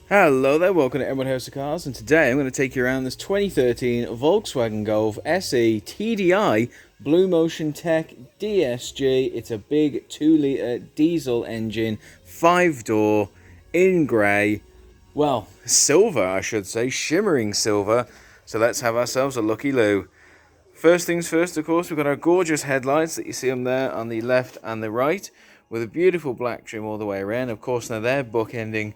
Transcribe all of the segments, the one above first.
Hello there, welcome to Everyone House of Cars, and today I'm going to take you around this 2013 Volkswagen Golf SE TDI Bluemotion Tech DSG. It's a big 2-litre diesel engine, 5-door, in grey, well, silver I should say, shimmering silver. So let's have ourselves a looky loo. First things first, of course, we've got our gorgeous headlights that you see them there on the left and the right, with a beautiful black trim all the way around. Of course, now they're bookending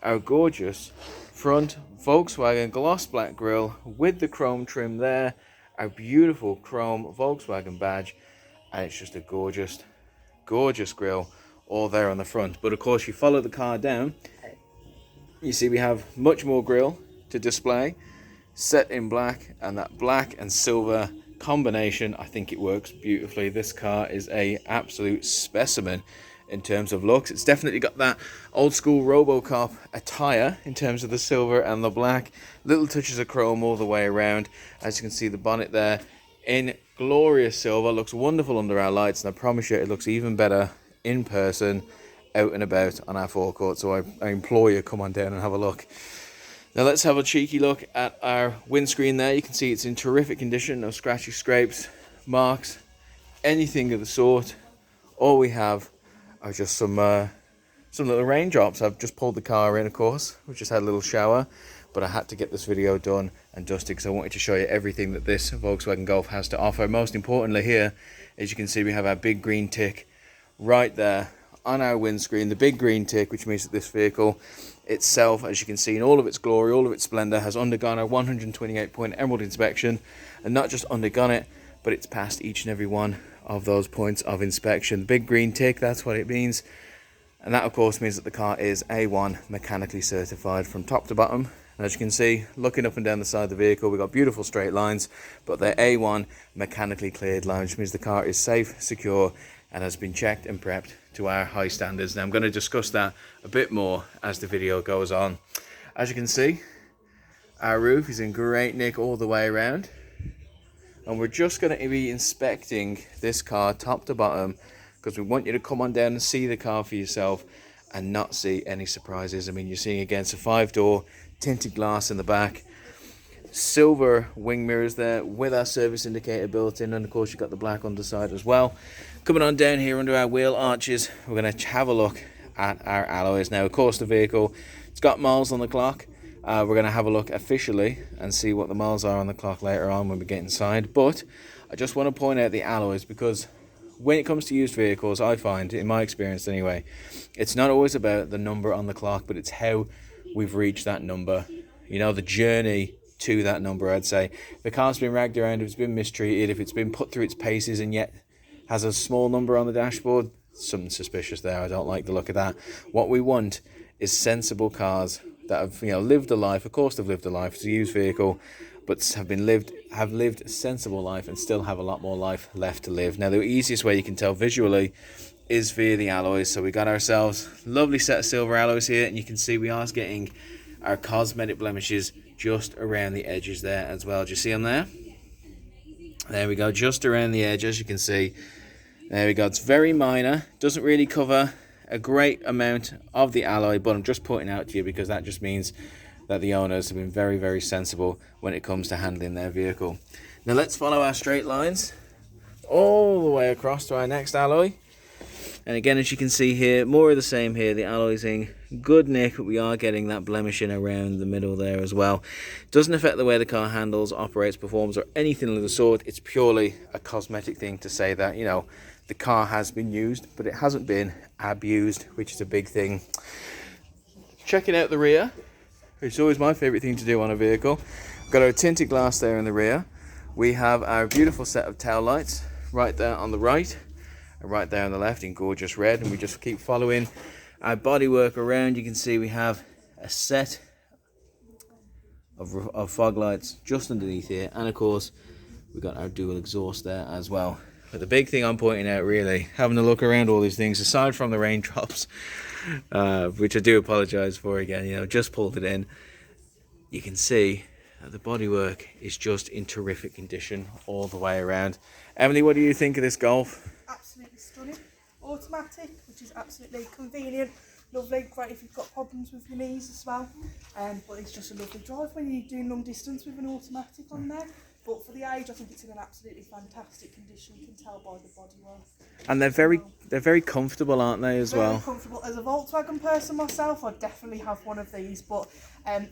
our gorgeous front Volkswagen gloss black grille with the chrome trim there, our beautiful chrome Volkswagen badge, and it's just a gorgeous grille all there on the front. But of course, you follow the car down, you see we have much more grille to display, set in black, and that black and silver combination, I think it works beautifully. This car is a absolute specimen in terms of looks. It's definitely got that old school RoboCop attire in terms of the silver and the black. Little touches of chrome all the way around. As you can see, the bonnet there in glorious silver. Looks wonderful under our lights, and I promise you it looks even better in person out and about on our forecourt. So I implore you, come on down and have a look. Now let's have a cheeky look at our windscreen there. You can see it's in terrific condition. No scratchy scrapes, marks, anything of the sort. All we have are just some little raindrops. I've just pulled the car in, of course. We've just had a little shower, but I had to get this video done and dusted because I wanted to show you everything that this Volkswagen Golf has to offer. Most importantly here, as you can see, we have our big green tick right there on our windscreen. The big green tick, which means that this vehicle itself, as you can see in all of its glory, all of its splendor, has undergone a 128-point Emerald inspection, and not just undergone it, but it's passed each and every one of those points of inspection. The big green tick, that's what it means. And that of course means that the car is A1 mechanically certified from top to bottom. And as you can see, looking up and down the side of the vehicle, we've got beautiful straight lines, but they're A1 mechanically cleared lines, which means the car is safe, secure, and has been checked and prepped to our high standards. Now I'm going to discuss that a bit more as the video goes on. As you can see, our roof is in great nick all the way around. And we're just going to be inspecting this car top to bottom because we want you to come on down and see the car for yourself and not see any surprises. I mean, you're seeing against a 5-door tinted glass in the back, silver wing mirrors there with our service indicator built in, and of course you've got the black underside as well. Coming on down here under our wheel arches, we're going to have a look at our alloys. Now, of course, the vehicle, it's got miles on the clock. We're going to have a look officially and see what the miles are on the clock later on when we get inside. But I just want to point out the alloys, because when it comes to used vehicles, I find, in my experience anyway, it's not always about the number on the clock, but it's how we've reached that number. You know, the journey to that number, I'd say. If the car's been ragged around, if it's been mistreated, if it's been put through its paces and yet has a small number on the dashboard, something suspicious there. I don't like the look of that. What we want is sensible cars that have, lived a life. Of course they've lived a life. It's a used vehicle, but have lived a sensible life and still have a lot more life left to live. Now, the easiest way you can tell visually is via the alloys. So we got ourselves a lovely set of silver alloys here, and you can see we are getting our cosmetic blemishes just around the edges there as well. Do you see them there? There we go, just around the edge, as you can see. There we go. It's very minor, doesn't really cover a great amount of the alloy, but I'm just pointing out to you because that just means that the owners have been very, very sensible when it comes to handling their vehicle. Now let's follow our straight lines all the way across to our next alloy. And again, as you can see here, more of the same here. The alloy's in good nick, but we are getting that blemishing around the middle there as well. Doesn't affect the way the car handles, operates, performs, or anything of the sort. It's purely a cosmetic thing to say that, the car has been used, but it hasn't been abused, which is a big thing. Checking out the rear, which is always my favorite thing to do on a vehicle. We've got our tinted glass there in the rear. We have our beautiful set of tail lights right there on the right, and right there on the left in gorgeous red, and we just keep following our bodywork around. You can see we have a set of fog lights just underneath here, and of course we've got our dual exhaust there as well. But the big thing I'm pointing out, really, having a look around all these things, aside from the raindrops, which I do apologise for again, just pulled it in, you can see that the bodywork is just in terrific condition all the way around. Emily, what do you think of this Golf? Absolutely stunning. Automatic, which is absolutely convenient lovely, great if you've got problems with your knees as well. But it's just a lovely drive when you're doing long distance with an automatic on there. But for the age, I think it's in an absolutely fantastic condition. You can tell by the bodywork. And they're very comfortable, aren't they, as well? Very comfortable. As a Volkswagen person myself, I'd definitely have one of these. But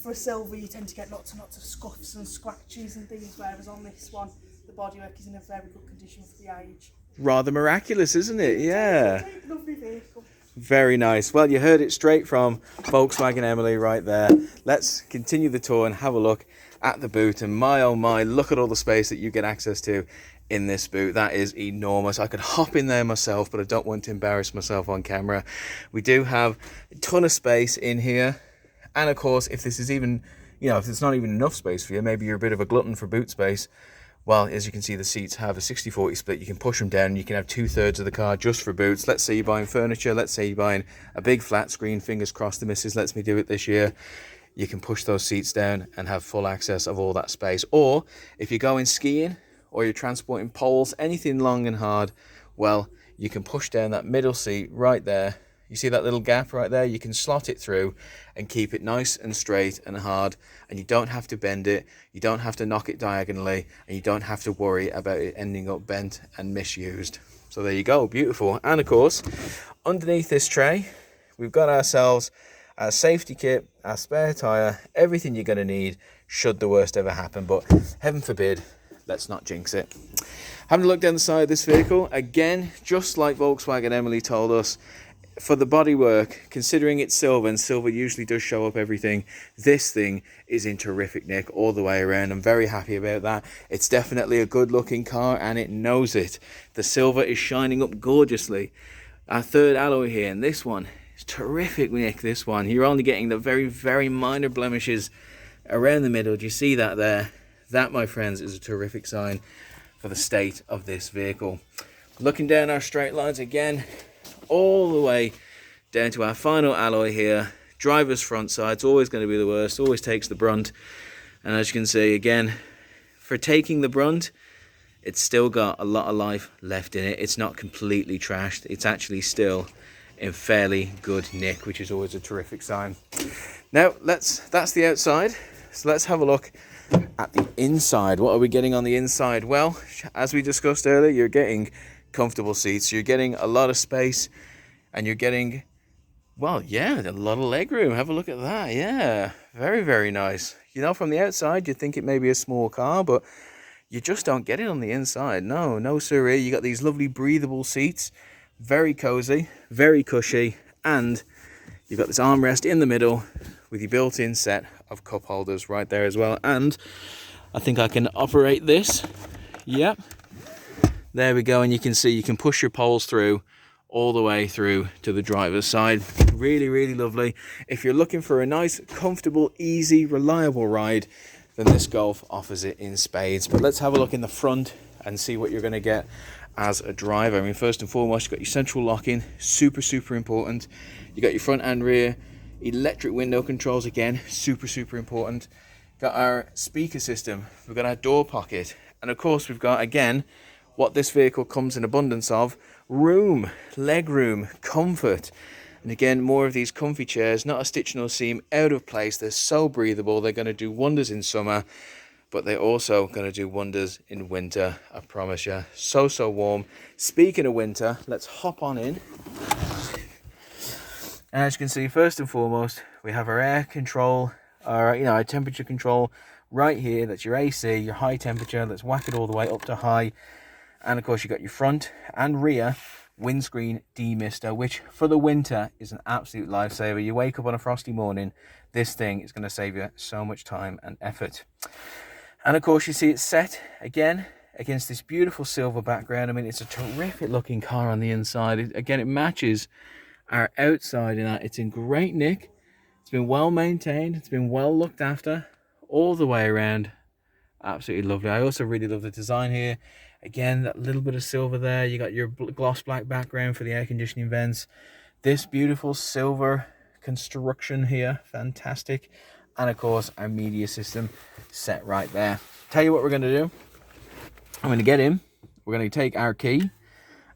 for a silver, you tend to get lots and lots of scuffs and scratches and things. Whereas on this one, the bodywork is in a very good condition for the age. Rather miraculous, isn't it? Yeah. It's a lovely vehicle. Very nice. Well, you heard it straight from Volkswagen Emily right there. Let's continue the tour and have a look at the boot. And my oh my, look at all the space that you get access to in this boot. That is enormous. I could hop in there myself, but I don't want to embarrass myself on camera. We do have a ton of space in here. And of course, if this is even, you know, if it's not even enough space for you, maybe you're a bit of a glutton for boot space. Well, as you can see, the seats have a 60-40 split. You can push them down and you can have 2/3 of the car just for boots. Let's say you're buying furniture. Let's say you're buying a big flat screen. Fingers crossed the missus lets me do it this year. You can push those seats down and have full access of all that space. Or if you're going skiing or you're transporting poles, anything long and hard, well, you can push down that middle seat right there. You see that little gap right there? You can slot it through and keep it nice and straight and hard, and you don't have to bend it, you don't have to knock it diagonally, and you don't have to worry about it ending up bent and misused. So there you go, beautiful. And of course, underneath this tray, we've got ourselves our safety kit, our spare tyre, everything you're going to need should the worst ever happen, but heaven forbid, let's not jinx it. Having a look down the side of this vehicle, again, just like Volkswagen Emily told us, for the bodywork, considering it's silver, and silver usually does show up everything, this thing is in terrific nick all the way around. I'm very happy about that. It's definitely a good looking car and it knows it. The silver is shining up gorgeously. Our third alloy here, and this one is terrific nick, this one. You're only getting the very, very minor blemishes around the middle. Do you see that there? That, my friends, is a terrific sign for the state of this vehicle. Looking down our straight lines again, all the way down to our final alloy here. Driver's front side's always going to be the worst, always takes the brunt. And as you can see, again, for taking the brunt, it's still got a lot of life left in it. It's not completely trashed. It's actually still in fairly good nick, which is always a terrific sign. Now, that's the outside. So let's have a look at the inside. What are we getting on the inside? Well, as we discussed earlier, you're getting comfortable seats, you're getting a lot of space, and you're getting, well, yeah, a lot of leg room. Have a look at that. Yeah, very, very nice. You know, from the outside you'd think it may be a small car, but you just don't get it on the inside. No siree. You got these lovely breathable seats, very cozy, very cushy, and you've got this armrest in the middle with your built-in set of cup holders right there as well. And I think I can operate this. Yep. There we go, and you can see you can push your poles through all the way through to the driver's side. Really, really lovely. If you're looking for a nice, comfortable, easy, reliable ride, then this Golf offers it in spades. But let's have a look in the front and see what you're going to get as a driver. I mean, first and foremost, you've got your central locking, super, super important. You got your front and rear electric window controls, again, super, super important. Got our speaker system, we've got our door pocket, and of course we've got, again, what this vehicle comes in abundance of: room, leg room, comfort. And again, more of these comfy chairs, not a stitch nor seam out of place. They're so breathable. They're going to do wonders in summer, but they're also going to do wonders in winter, I promise you. So, so warm. Speaking of winter, let's hop on in. And as you can see, first and foremost, we have our air control, our temperature control right here. That's your AC, your high temperature. Let's whack it all the way up to high. And of course, you got your front and rear windscreen demister, which for the winter is an absolute lifesaver. You wake up on a frosty morning, this thing is going to save you so much time and effort. And of course, you see it's set again against this beautiful silver background. I mean, it's a terrific looking car on the inside. Again, it matches our outside in that it's in great nick. It's been well maintained. It's been well looked after all the way around. Absolutely lovely. I also really love the design here. Again, that little bit of silver there. You got your gloss black background for the air conditioning vents. This beautiful silver construction here, fantastic. And of course, our media system set right there. Tell you what we're going to do. I'm going to get in. We're going to take our key,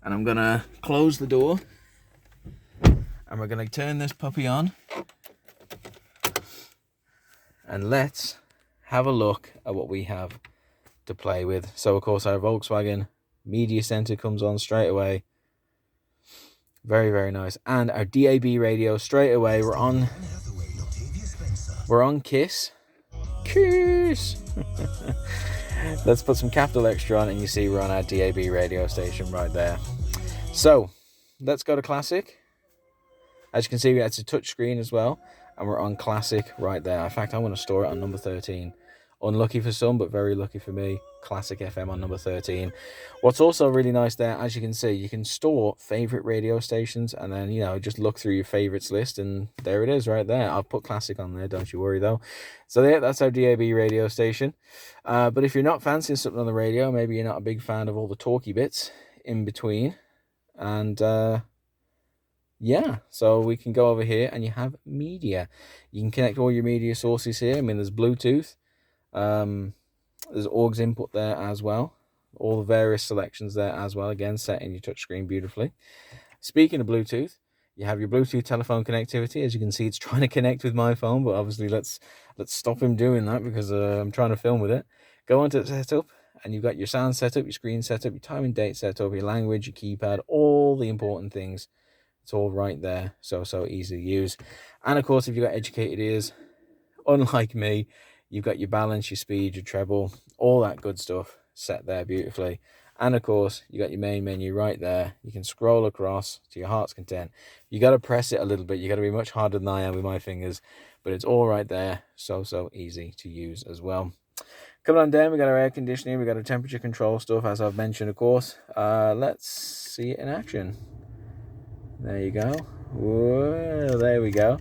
and I'm going to close the door. And we're going to turn this puppy on. And let's have a look at what we have to play with. So, of course, our Volkswagen Media Center comes on straight away. Very, very nice. And our DAB radio straight away. We're on Kiss. Kiss! Let's put some capital extra on, and you see we're on our DAB radio station right there. So, let's go to Classic. As you can see, it's a touch screen as well, and we're on Classic right there. In fact, I'm going to store it on number 13. Unlucky for some, but very lucky for me. Classic FM on number 13. What's also really nice there, as you can see, you can store favorite radio stations, and then, you know, just look through your favorites list, and there it is right there. I'll put Classic on there, don't you worry though. So there, that's our DAB radio station. But if you're not fancying something on the radio, maybe you're not a big fan of all the talky bits in between, and yeah, so we can go over here and you have media. You can connect all your media sources here. I mean, there's Bluetooth, there's aux input there as well, all the various selections there as well, again set in your touchscreen beautifully. Speaking of Bluetooth, you have your Bluetooth telephone connectivity. As you can see, it's trying to connect with my phone, but obviously let's stop him doing that because I'm trying to film with it. Go onto setup, and you've got your sound setup, your screen setup, your time and date setup, your language, your keypad, all the important things. It's all right there, so easy to use. And of course, if you've got educated ears, unlike me, you've got your balance, your speed, your treble, all that good stuff set there beautifully. And of course, you got your main menu right there. You can scroll across to your heart's content. You got to press it a little bit. You got to be much harder than I am with my fingers, but it's all right there. So easy to use as well. Coming on down, we got our air conditioning. We got our temperature control stuff, as I've mentioned, of course. Let's see it in action. There you go. Whoa, there we go.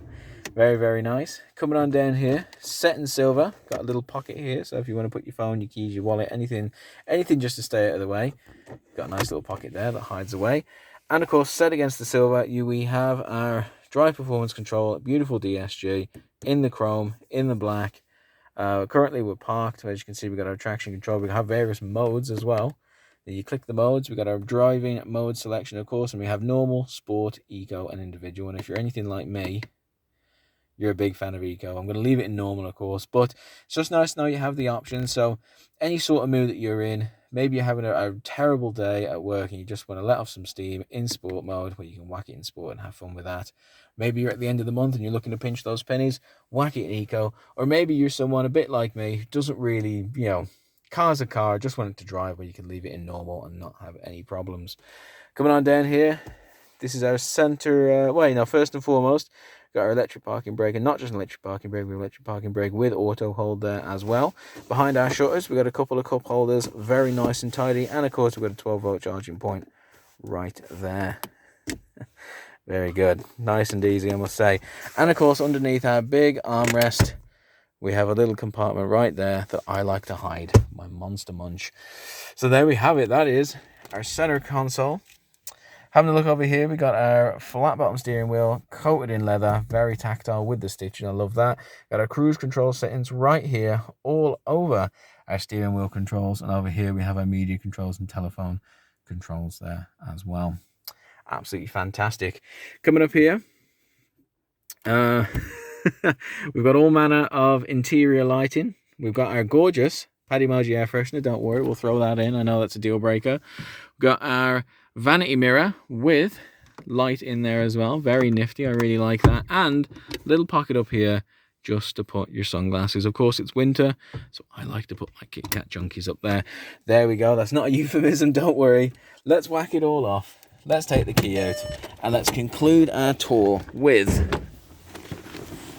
Very, very nice. Coming on down here, set in silver. Got a little pocket here, so if you want to put your phone, your keys, your wallet, anything just to stay out of the way. Got a nice little pocket there that hides away. And of course, set against the silver, we have our drive performance control, beautiful DSG, in the chrome, in the black. Currently we're parked. As you can see, we've got our traction control. We have various modes as well. You click the modes, we've got our driving mode selection, of course, and we have normal, sport, eco, and individual. And if you're anything like me, you're a big fan of eco. I'm going to leave it in normal, of course, but it's just nice to know you have the options. So any sort of mood that you're in, maybe you're having a terrible day at work and you just want to let off some steam in sport mode, where you can whack it in sport and have fun with that. Maybe you're at the end of the month and you're looking to pinch those pennies, whack it in eco. Or maybe you're someone a bit like me who doesn't really, car's a car, just want it to drive, where you can leave it in normal and not have any problems. Coming on down here, this is our center, first and foremost, got our electric parking brake, and not just an electric parking brake, we have electric parking brake with auto hold there as well. Behind our shutters, we've got a couple of cup holders, very nice and tidy, and of course we've got a 12-volt charging point right there. Very good, nice and easy, I must say. And of course, underneath our big armrest, we have a little compartment right there that I like to hide my monster munch. So there we have it. That is our center console. Having a look over here, we got our flat bottom steering wheel coated in leather, very tactile with the stitching. I love that. Got our cruise control settings right here, all over our steering wheel controls. And over here, we have our media controls and telephone controls there as well. Absolutely fantastic. Coming up here, we've got all manner of interior lighting. We've got our gorgeous Paddy Moji air freshener. Don't worry, we'll throw that in. I know that's a deal breaker. We've got our vanity mirror with light in there as well. Very nifty. I really like that. And little pocket up here just to put your sunglasses. Of course, it's winter, so I like to put my Kit Kat junkies up there. There we go. That's not a euphemism. Don't worry. Let's whack it all off. Let's take the key out and let's conclude our tour with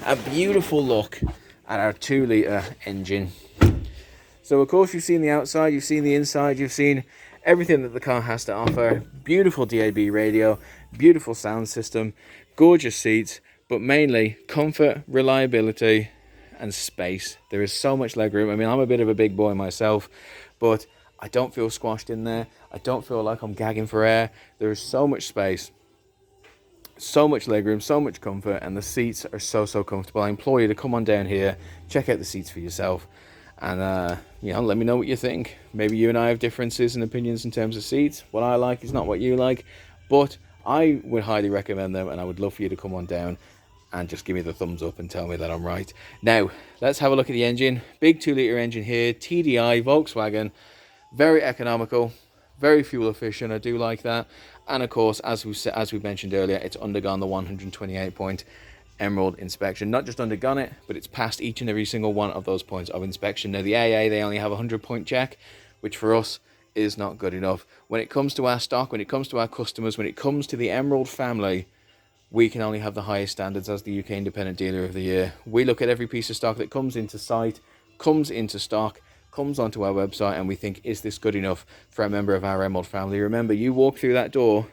a beautiful look at our 2-litre engine. So of course you've seen the outside, you've seen the inside, you've seen everything that the car has to offer. Beautiful DAB radio, beautiful sound system, gorgeous seats, but mainly comfort, reliability and space. There is so much legroom. I mean, I'm a bit of a big boy myself, but I don't feel squashed in there. I don't feel like I'm gagging for air. There is so much space, so much legroom, so much comfort, and the seats are so comfortable. I implore you to come on down here, check out the seats for yourself, and let me know what you think. Maybe you and I have differences in opinions in terms of seats. What I like is not what you like, but I would highly recommend them, and I would love for you to come on down and just give me the thumbs up and tell me that I'm right. Now, let's have a look at the engine. Big 2-litre engine here, TDI, Volkswagen, very economical, very fuel efficient. I do like that. And of course, as we mentioned earlier, it's undergone the 128-point Emerald inspection. Not just undergone it, but it's passed each and every single one of those points of inspection. Now, the AA, they only have a 100-point check, which for us is not good enough. When it comes to our stock, when it comes to our customers, when it comes to the Emerald family, we can only have the highest standards as the UK Independent Dealer of the Year. We look at every piece of stock that comes into site, comes into stock, comes onto our website, and we think, is this good enough for a member of our Emerald family? Remember, you walk through that door,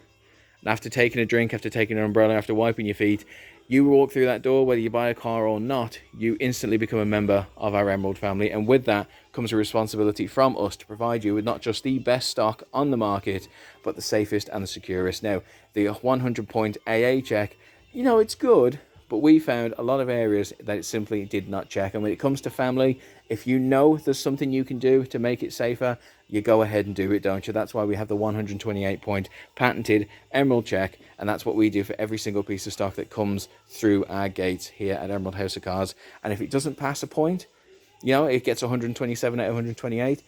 and after taking a drink, after taking an umbrella, after wiping your feet, you walk through that door, whether you buy a car or not, you instantly become a member of our Emerald family. And with that comes a responsibility from us to provide you with not just the best stock on the market, but the safest and the securest. Now, the 100-point AA check, you know, it's good, but we found a lot of areas that it simply did not check. And when it comes to family, if you know there's something you can do to make it safer, you go ahead and do it, don't you? That's why we have the 128-point patented Emerald check, and that's what we do for every single piece of stock that comes through our gates here at Emerald House of Cars. And if it doesn't pass a point, you know, it gets 127 out of 128,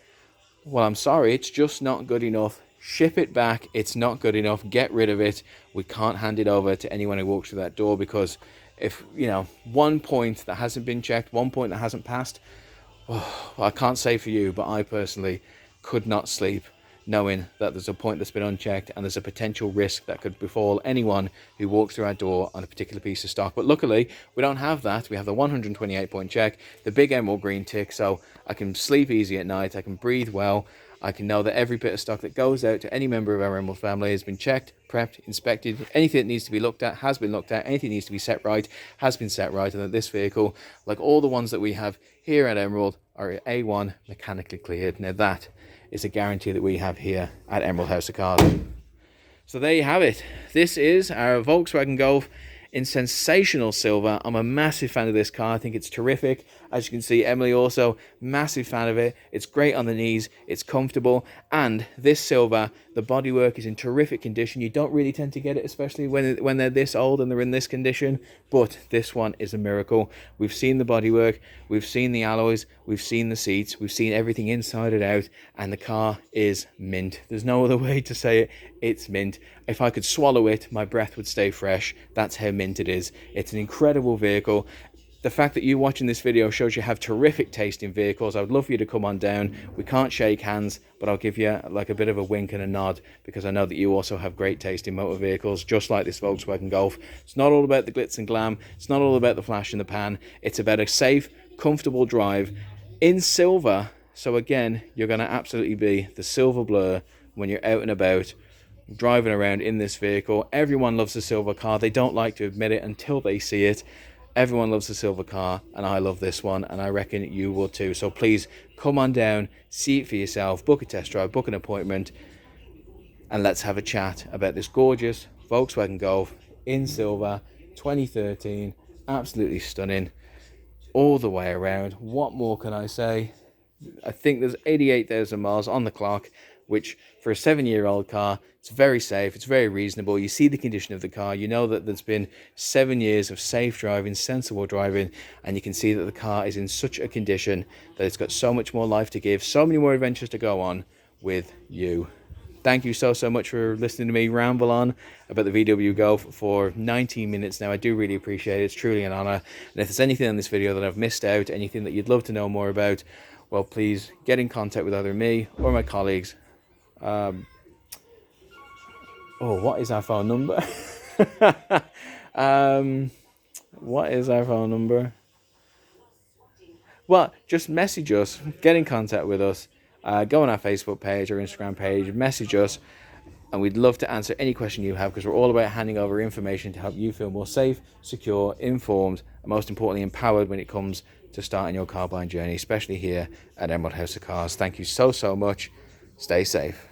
well, I'm sorry, it's just not good enough. Ship it back. It's not good enough. Get rid of it. We can't hand it over to anyone who walks through that door, because if, you know, 1 point that hasn't been checked, 1 point that hasn't passed, oh, I can't say for you, but I personally could not sleep knowing that there's a point that's been unchecked and there's a potential risk that could befall anyone who walks through our door on a particular piece of stock. But luckily, we don't have that. We have the 128-point check, the big emerald green tick, so I can sleep easy at night, I can breathe well, I can know that every bit of stock that goes out to any member of our Emerald family has been checked, prepped, inspected. Anything that needs to be looked at has been looked at. Anything that needs to be set right has been set right. And that this vehicle, like all the ones that we have here at Emerald, are A1 mechanically cleared. Now that is a guarantee that we have here at Emerald House of Cars. So there you have it. This is our Volkswagen Golf in sensational silver. I'm a massive fan of this car. I think it's terrific. As you can see, Emily also, massive fan of it. It's great on the knees, it's comfortable, and this silver, the bodywork is in terrific condition. You don't really tend to get it, especially when they're this old and they're in this condition, but this one is a miracle. We've seen the bodywork, we've seen the alloys, we've seen the seats, we've seen everything inside and out, and the car is mint. There's no other way to say it. It's mint. If I could swallow it, my breath would stay fresh. That's how mint it is. It's an incredible vehicle. The fact that you watching this video shows you have terrific taste in vehicles. I would love for you to come on down. We can't shake hands, but I'll give you like a bit of a wink and a nod, because I know that you also have great taste in motor vehicles, just like this Volkswagen Golf. It's not all about the glitz and glam. It's not all about the flash in the pan. It's about a safe, comfortable drive in silver. So again, you're going to absolutely be the silver blur when you're out and about, driving around in this vehicle. Everyone loves a silver car. They don't like to admit it until they see it. Everyone loves a silver car, and I love this one, and I reckon you will too. So please come on down, see it for yourself, book a test drive, book an appointment, and let's have a chat about this gorgeous Volkswagen Golf in silver, 2013. Absolutely stunning all the way around. What more can I say? I think there's 88,000 miles on the clock, which for a 7-year-old car, it's very safe, it's very reasonable. You see the condition of the car, you know that there's been 7 years of safe driving, sensible driving, and you can see that the car is in such a condition that it's got so much more life to give, so many more adventures to go on with you. Thank you so much for listening to me ramble on about the VW Golf for 19 minutes now. I do really appreciate it. It's truly an honor. And if there's anything in this video that I've missed out, anything that you'd love to know more about, well, please get in contact with either me or my colleagues. What is our phone number? What is our phone number? Well, just message us, get in contact with us, go on our Facebook page or Instagram page, message us, and we'd love to answer any question you have, because we're all about handing over information to help you feel more safe, secure, informed, and most importantly empowered when it comes to starting your car buying journey, especially here at Emerald House of Cars. Thank you so much. Stay safe.